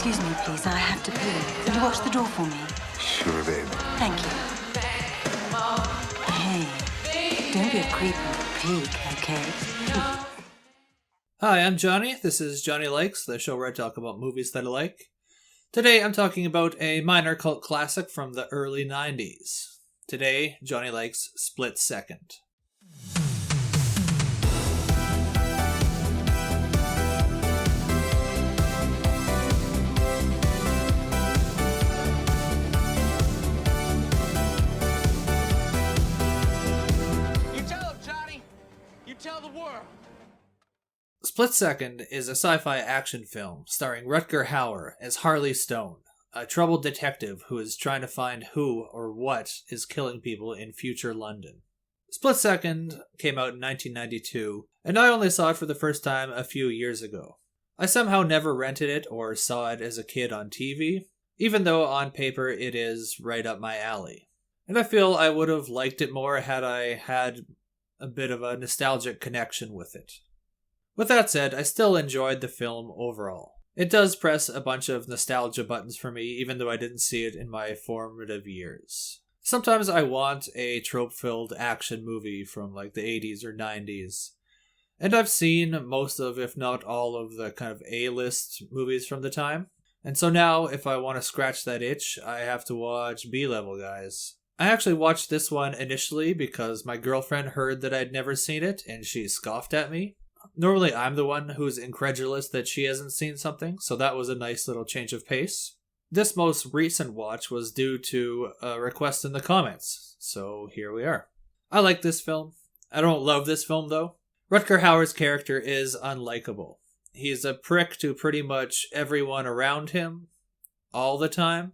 Excuse me, please. I have to pee. Could you watch the door for me? Sure, babe. Thank you. Hey, don't be a creep and peek, okay? Hi, I'm Johnny. This is Johnny Likes, the show where I talk about movies that I like. Today I'm talking about a minor cult classic from the early 90s. Today, Johnny likes Split Second. You tell him, Johnny. You tell the world. Split Second is a sci-fi action film starring Rutger Hauer as Harley Stone, a troubled detective who is trying to find who or what is killing people in future London. Split Second came out in 1992, and I only saw it for the first time a few years ago. I somehow never rented it or saw it as a kid on TV, even though on paper it is right up my alley. And I feel I would have liked it more had I had a bit of a nostalgic connection with it. With that said, I still enjoyed the film overall. It does press a bunch of nostalgia buttons for me, even though I didn't see it in my formative years. Sometimes I want a trope-filled action movie from like the 80s or 90s. And I've seen most of, if not all of, the kind of A-list movies from the time. And so now, if I want to scratch that itch, I have to watch B-level guys. I actually watched this one initially because my girlfriend heard that I'd never seen it, and she scoffed at me. Normally, I'm the one who's incredulous that she hasn't seen something, so that was a nice little change of pace. This most recent watch was due to a request in the comments, so here we are. I like this film. I don't love this film, though. Rutger Hauer's character is unlikable. He's a prick to pretty much everyone around him, all the time.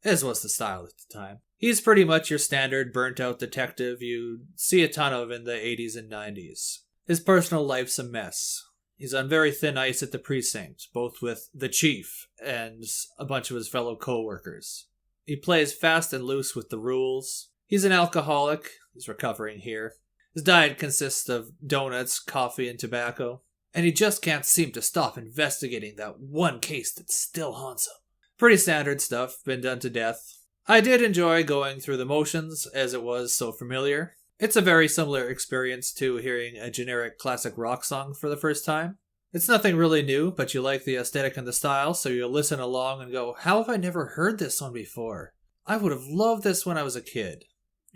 As was the style at the time. He's pretty much your standard burnt-out detective you see a ton of in the 80s and 90s. His personal life's a mess. He's on very thin ice at the precinct, both with the chief and a bunch of his fellow co-workers. He plays fast and loose with the rules. He's an alcoholic. He's recovering here. His diet consists of donuts, coffee, and tobacco. And he just can't seem to stop investigating that one case that still haunts him. Pretty standard stuff, been done to death. I did enjoy going through the motions, as it was so familiar. It's a very similar experience to hearing a generic classic rock song for the first time. It's nothing really new, but you like the aesthetic and the style, so you'll listen along and go, how have I never heard this one before? I would have loved this when I was a kid.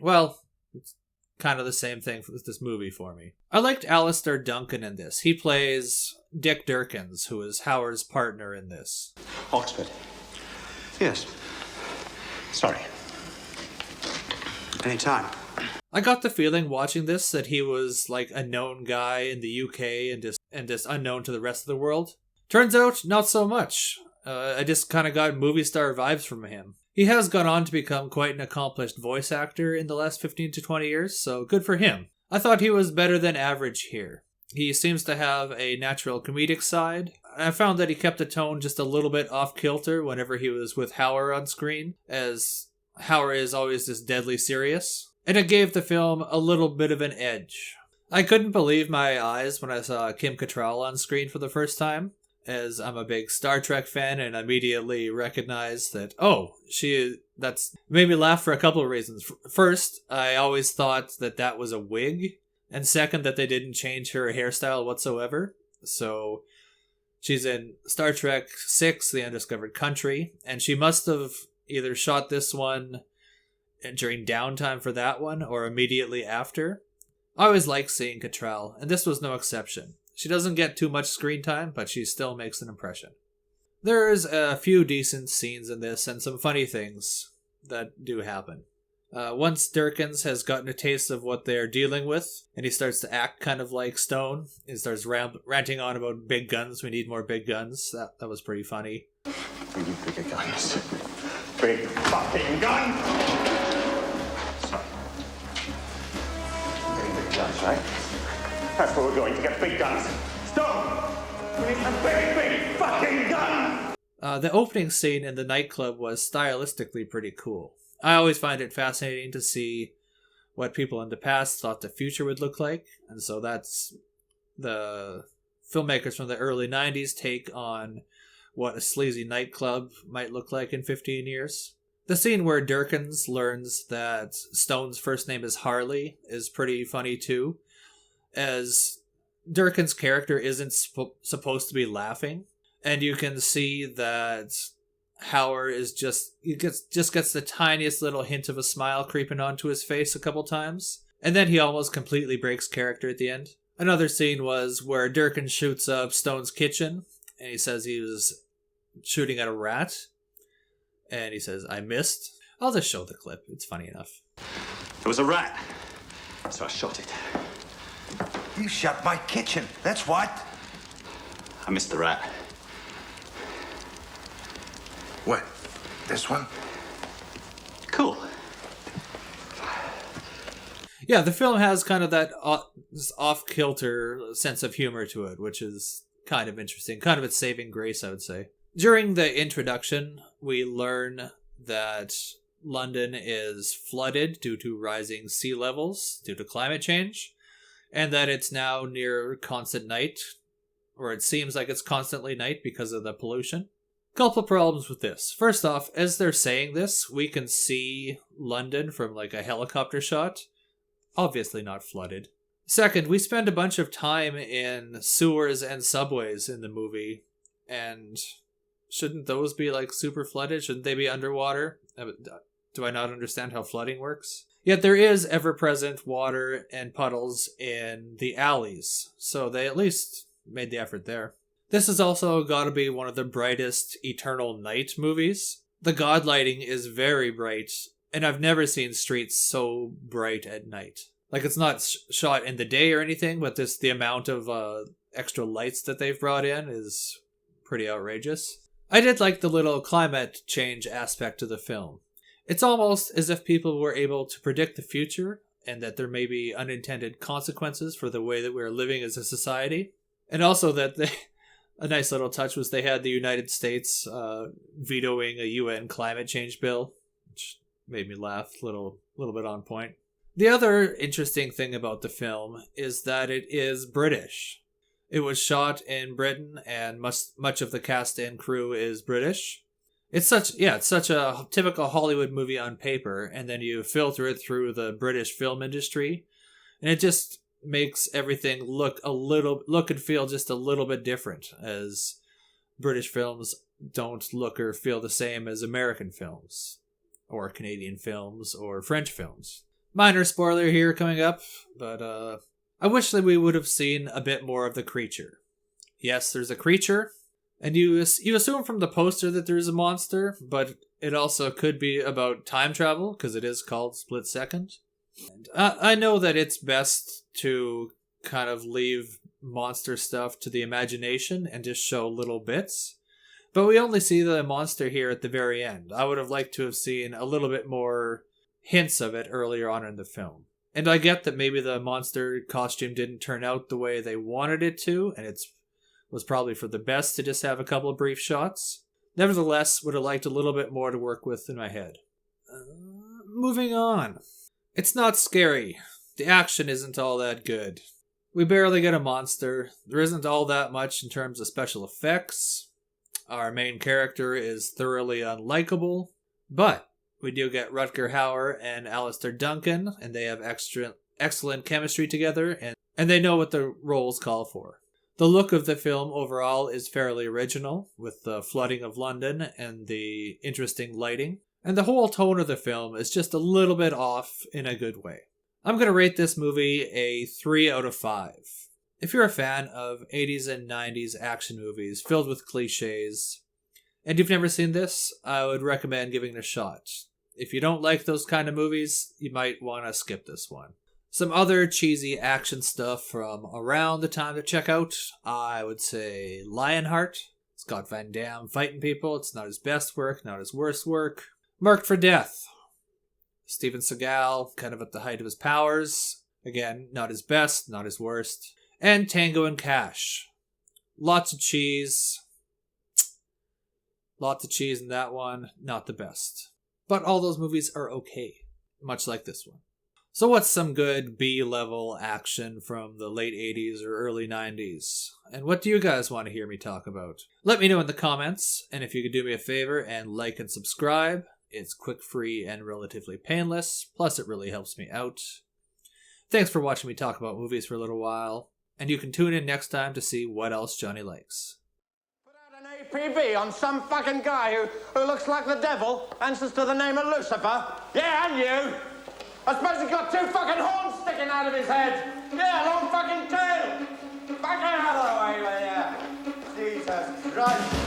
Well, it's kind of the same thing with this movie for me. I liked Alistair Duncan in this. He plays Dick Durkins, who is Hauer's partner in this. Oxford. Yes. Sorry. Any time. I got the feeling watching this that he was like a known guy in the UK and just unknown to the rest of the world. Turns out, not so much. I just kind of got movie star vibes from him. He has gone on to become quite an accomplished voice actor in the last 15 to 20 years, so good for him. I thought he was better than average here. He seems to have a natural comedic side. I found that he kept the tone just a little bit off-kilter whenever he was with Hauer on screen, as Hauer is always just deadly serious. And it gave the film a little bit of an edge. I couldn't believe my eyes when I saw Kim Cattrall on screen for the first time, as I'm a big Star Trek fan and immediately recognized that, that's made me laugh for a couple of reasons. First, I always thought that was a wig. And second, that they didn't change her hairstyle whatsoever. So she's in Star Trek VI, The Undiscovered Country, and she must have either shot this one during downtime for that one or immediately after. I always like seeing Cattrall, and this was no exception. She doesn't get too much screen time, but she still makes an impression. There's a few decent scenes in this and some funny things that do happen. Once Durkins has gotten a taste of what they're dealing with, and he starts to act kind of like Stone, he starts ranting on about big guns, we need more big guns. That was pretty funny. We need bigger guns. Big fucking gun! Sorry. Very big guns, right? That's where we're going to get big guns. Stone! We need some big, big fucking guns! The opening scene in the nightclub was stylistically pretty cool. I always find it fascinating to see what people in the past thought the future would look like, and so that's the filmmakers from the early 90s take on what a sleazy nightclub might look like in 15 years. The scene where Durkins learns that Stone's first name is Harley is pretty funny too, as Durkin's character isn't supposed to be laughing, and you can see that Hauer is just gets the tiniest little hint of a smile creeping onto his face a couple times, and then he almost completely breaks character at the end. Another scene was where Durkin shoots up Stone's kitchen, and he says he was shooting at a rat, and he says, "I missed." I'll just show the clip. It's funny enough. There was a rat, so I shot it. You shot my kitchen, that's what? I missed the rat. What, this one? Cool. Yeah, the film has kind of that off-kilter sense of humor to it, which is kind of interesting. Kind of its saving grace, I would say. During the introduction, we learn that London is flooded due to rising sea levels due to climate change, and that it's now near constant night, or it seems like it's constantly night because of the pollution. Couple of problems with this. First off, as they're saying this, we can see London from like a helicopter shot. Obviously not flooded. Second, we spend a bunch of time in sewers and subways in the movie, and shouldn't those be like super flooded? Shouldn't they be underwater? Do I not understand how flooding works? Yet there is ever-present water and puddles in the alleys, so they at least made the effort there. This has also got to be one of the brightest Eternal Night movies. The god lighting is very bright, and I've never seen streets so bright at night. Like, it's not shot in the day or anything, but the amount of extra lights that they've brought in is pretty outrageous. I did like the little climate change aspect of the film. It's almost as if people were able to predict the future, and that there may be unintended consequences for the way that we're living as a society. And also that a nice little touch was they had the United States vetoing a UN climate change bill, which made me laugh, a little bit on point. The other interesting thing about the film is that it is British. It was shot in Britain, and much of the cast and crew is British. It's such a typical Hollywood movie on paper, and then you filter it through the British film industry, and it just makes everything look and feel just a little bit different, as British films don't look or feel the same as American films, or Canadian films, or French films. Minor spoiler here coming up, but I wish that we would have seen a bit more of the creature. Yes, there's a creature, and you assume from the poster that there's a monster, but it also could be about time travel, because it is called Split Second. And I know that it's best to kind of leave monster stuff to the imagination and just show little bits, but we only see the monster here at the very end. I would have liked to have seen a little bit more hints of it earlier on in the film. And I get that maybe the monster costume didn't turn out the way they wanted it to, and it was probably for the best to just have a couple of brief shots. Nevertheless, would have liked a little bit more to work with in my head. Moving on. It's not scary. The action isn't all that good. We barely get a monster. There isn't all that much in terms of special effects. Our main character is thoroughly unlikable, but we do get Rutger Hauer and Alistair Duncan, and they have excellent chemistry together, and they know what the roles call for. The look of the film overall is fairly original, with the flooding of London and the interesting lighting, and the whole tone of the film is just a little bit off in a good way. I'm going to rate this movie a 3 out of 5. If you're a fan of 80s and 90s action movies filled with cliches, and you've never seen this, I would recommend giving it a shot. If you don't like those kind of movies, you might want to skip this one. Some other cheesy action stuff from around the time to check out, I would say Lionheart. Scott Van Damme fighting people. It's not his best work, not his worst work. Marked for Death. Steven Seagal, kind of at the height of his powers. Again, not his best, not his worst. And Tango and Cash. Lots of cheese. Lots of cheese in that one. Not the best. But all those movies are okay. Much like this one. So what's some good B-level action from the late 80s or early 90s? And what do you guys want to hear me talk about? Let me know in the comments, and if you could do me a favor and like and subscribe. It's quick, free, and relatively painless, plus it really helps me out. Thanks for watching me talk about movies for a little while, and you can tune in next time to see what else Johnny likes. Put out an APB on some fucking guy who looks like the devil, answers to the name of Lucifer. Yeah, and you. I suppose he's got 2 fucking horns sticking out of his head. Yeah, a long fucking tail. Fucking out of the way with you. Jesus Christ.